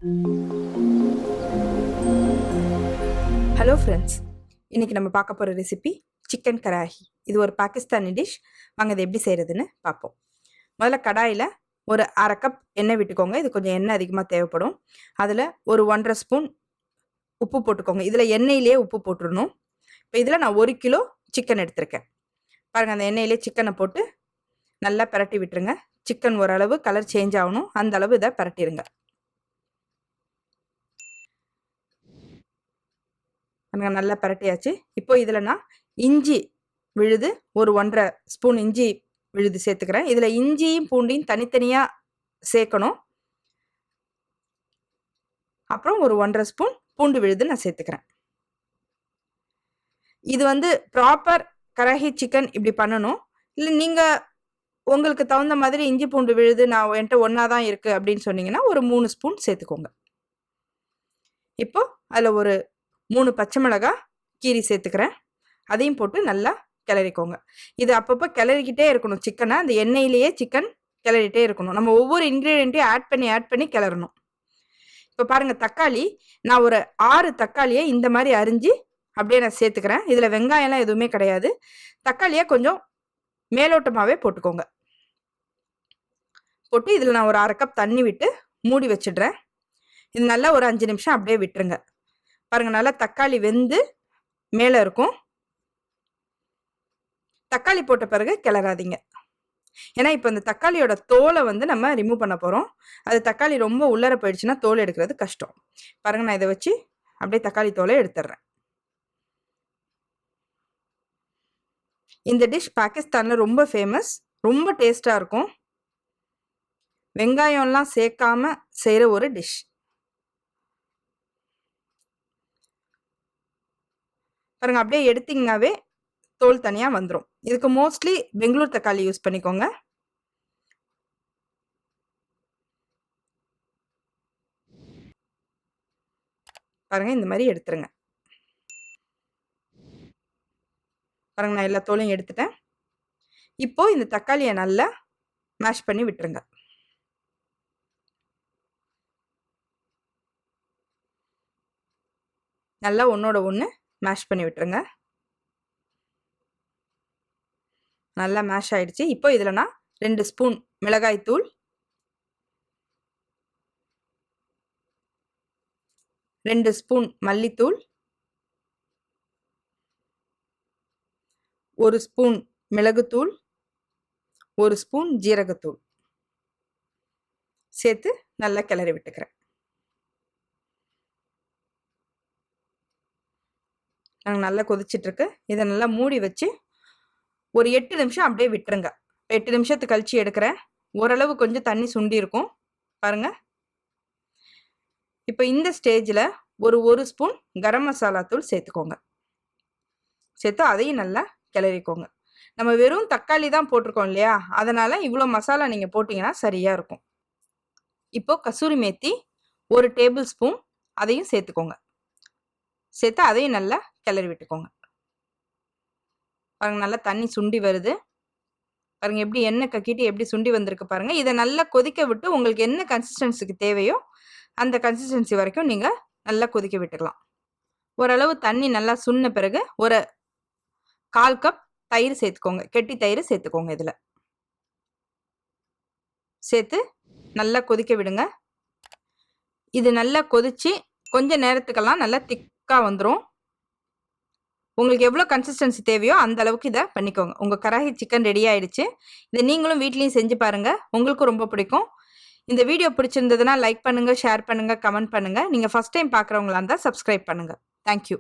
Hello friends, இன்றைக்கி நம்ம பார்க்க போகிற ரெசிபி சிக்கன் கராஹி. இது ஒரு பாகிஸ்தானி டிஷ். வாங்க இது எப்படி செய்கிறதுன்னு பார்ப்போம். முதல்ல கடாயில் ஒரு அரை கப் எண்ணெய் விட்டுக்கோங்க. இது கொஞ்சம் எண்ணெய் அதிகமாக தேவைப்படும். அதில் ஒரு 1.5 ஸ்பூன் உப்பு போட்டுக்கோங்க. இதில் எண்ணெயிலே உப்பு போட்டுடணும். இப்போ இதில் நான் 1 கிலோ சிக்கன் எடுத்திருக்கேன். பாருங்கள், அந்த எண்ணெயிலே சிக்கனை போட்டு நல்லா பரட்டி விட்டுருங்க. சிக்கன் ஓரளவு கலர் சேஞ்ச் ஆகணும், அந்த அளவு இதை பரட்டிடுங்க. நல்லா பரட்டியாச்சு. இப்போ இதில் நான் இஞ்சி விழுது ஒரு 1.5 ஸ்பூன் இஞ்சி விழுது சேர்த்துக்கிறேன். இதில் இஞ்சியும் பூண்டையும் தனித்தனியாக சேர்க்கணும். அப்புறம் ஒரு 1.5 ஸ்பூன் பூண்டு விழுது நான் சேர்த்துக்கிறேன். இது ப்ராப்பர் கராஹி சிக்கன் இப்படி பண்ணணும். இல்லை நீங்கள் உங்களுக்கு தகுந்த மாதிரி இஞ்சி பூண்டு விழுது நான் என்கிட்ட ஒன்றா தான் இருக்குது அப்படின்னு சொன்னீங்கன்னா ஒரு 3 ஸ்பூன் சேர்த்துக்கோங்க. இப்போ அதில் ஒரு 3 பச்சை மிளகாய் கீரி சேர்த்துக்கிறேன். அதையும் போட்டு நல்லா கிளறிக்கோங்க. இது அப்பப்போ கிளறிக்கிட்டே இருக்கணும். சிக்கனை அந்த எண்ணெயிலேயே சிக்கன் கிளறிட்டே இருக்கணும். நம்ம ஒவ்வொரு இன்க்ரீடியண்ட்டையும் ஆட் பண்ணி கிளறணும். இப்போ பாருங்கள், தக்காளி நான் ஒரு 6 தக்காளியை இந்த மாதிரி அரிஞ்சு அப்படியே நான் சேர்த்துக்கிறேன். இதில் வெங்காயம்லாம் எதுவுமே கிடையாது. தக்காளியை கொஞ்சம் மேலோட்டமாகவே போட்டுக்கோங்க. போட்டு இதில் நான் ஒரு அரை கப் தண்ணி விட்டு மூடி வச்சிடுறேன். இது நல்லா ஒரு 5 நிமிஷம் அப்படியே விட்டுருங்க. பாருங்கள், நல்லா தக்காளி வெந்து மேலே இருக்கும். தக்காளி போட்ட பிறகு கிளறாதீங்க. ஏன்னா இப்போ இந்த தக்காளியோட தோலை நம்ம ரிமூவ் பண்ண போகிறோம். அது தக்காளி ரொம்ப உள்ளர போயிடுச்சுன்னா தோல் எடுக்கிறது கஷ்டம். பாருங்கள், நான் இதை வச்சு அப்படியே தக்காளி தோலை எடுத்துடுறேன். இந்த டிஷ் பாகிஸ்தானில் ரொம்ப ஃபேமஸ், ரொம்ப டேஸ்ட்டாக இருக்கும். வெங்காயம்லாம் சேர்க்காம செய்கிற ஒரு டிஷ். பாருங்க, அப்படியே எடுத்தீங்கன்னாவே தோல் தனியாக வந்துடும். இதுக்கு மோஸ்ட்லி பெங்களூர் தக்காளி யூஸ் பண்ணிக்கோங்க. பாருங்க, இந்த மாதிரி எடுத்துருங்க. பாருங்க, நான் எல்லா தோலையும் எடுத்துட்டேன். இப்போ இந்த தக்காளியை நல்லா மேஷ் பண்ணி விட்டுருங்க. நல்லா ஒன்றோட ஒன்று மேஷ் பண்ணி விட்டுருங்க. நல்லா மேஷ் ஆயிடுச்சு. இப்போ இதில் நான் 2 ஸ்பூன் மிளகாய் தூள், 2 ஸ்பூன் மல்லித்தூள், 1 ஸ்பூன் மிளகுத்தூள், 1 ஸ்பூன் ஜீரகத்தூள் சேர்த்து நல்லா கிளறி விட்டுக்கிறேன். நாங்கள் நல்லா கொதிச்சிட்ருக்கு. இதை நல்லா மூடி வச்சு ஒரு 8 நிமிஷம் அப்படியே விட்டுருங்க. 8 நிமிஷத்துக்கு கழிச்சு எடுக்கிறேன். ஓரளவு கொஞ்சம் தண்ணி சுண்டி இருக்கும் பாருங்கள். இப்போ இந்த ஸ்டேஜில் ஒரு ஸ்பூன் கரம் மசாலா தூள் சேர்த்துக்கோங்க. சேர்த்து அதையும் நல்லா கிளறிக்கோங்க. நம்ம வெறும் தக்காளி தான் போட்டிருக்கோம் இல்லையா, அதனால் இவ்வளோ மசாலா நீங்கள் போட்டிங்கன்னா சரியாக இருக்கும். இப்போ கசூரி மேத்தி 1 டேபிள் ஸ்பூன் அதையும் சேர்த்துக்கோங்க. சேர்த்து அதையும் நல்லா கிளறி விட்டுக்கோங்க. பாருங்கள், நல்லா தண்ணி சுண்டி வருது. பாருங்கள், எப்படி எண்ணெய் கக்கிட்டு எப்படி சுண்டி வந்திருக்கு பாருங்கள். இதை நல்லா கொதிக்க விட்டு உங்களுக்கு என்ன கன்சிஸ்டன்சிக்கு தேவையோ அந்த கன்சிஸ்டன்சி வரைக்கும் நீங்கள் நல்லா கொதிக்க விட்டுக்கலாம். ஓரளவு தண்ணி நல்லா சுண்ண பிறகு ஒரு 1/4 கப் தயிர் சேர்த்துக்கோங்க. கெட்டி தயிர் சேர்த்துக்கோங்க. இதில் சேர்த்து நல்லா கொதிக்க விடுங்க. இது நல்லா கொதித்து கொஞ்ச நேரத்துக்கெல்லாம் நல்லா திக்காக வந்துடும். உங்களுக்கு எவ்வளோ கன்சிஸ்டன்சி தேவையோ அந்த அளவுக்கு இதை பண்ணிக்கோங்க. உங்கள் கராஹி சிக்கன் ரெடி ஆகிடுச்சு. இதை நீங்களும் வீட்லேயும் செஞ்சு பாருங்கள், உங்களுக்கும் ரொம்ப பிடிக்கும். இந்த வீடியோ பிடிச்சிருந்ததுன்னா லைக் பண்ணுங்கள், ஷேர் பண்ணுங்கள், கமெண்ட் பண்ணுங்கள். நீங்கள் ஃபஸ்ட் டைம் பார்க்குறவங்களா இருந்தால் சப்ஸ்கிரைப் பண்ணுங்கள். தேங்க்யூ.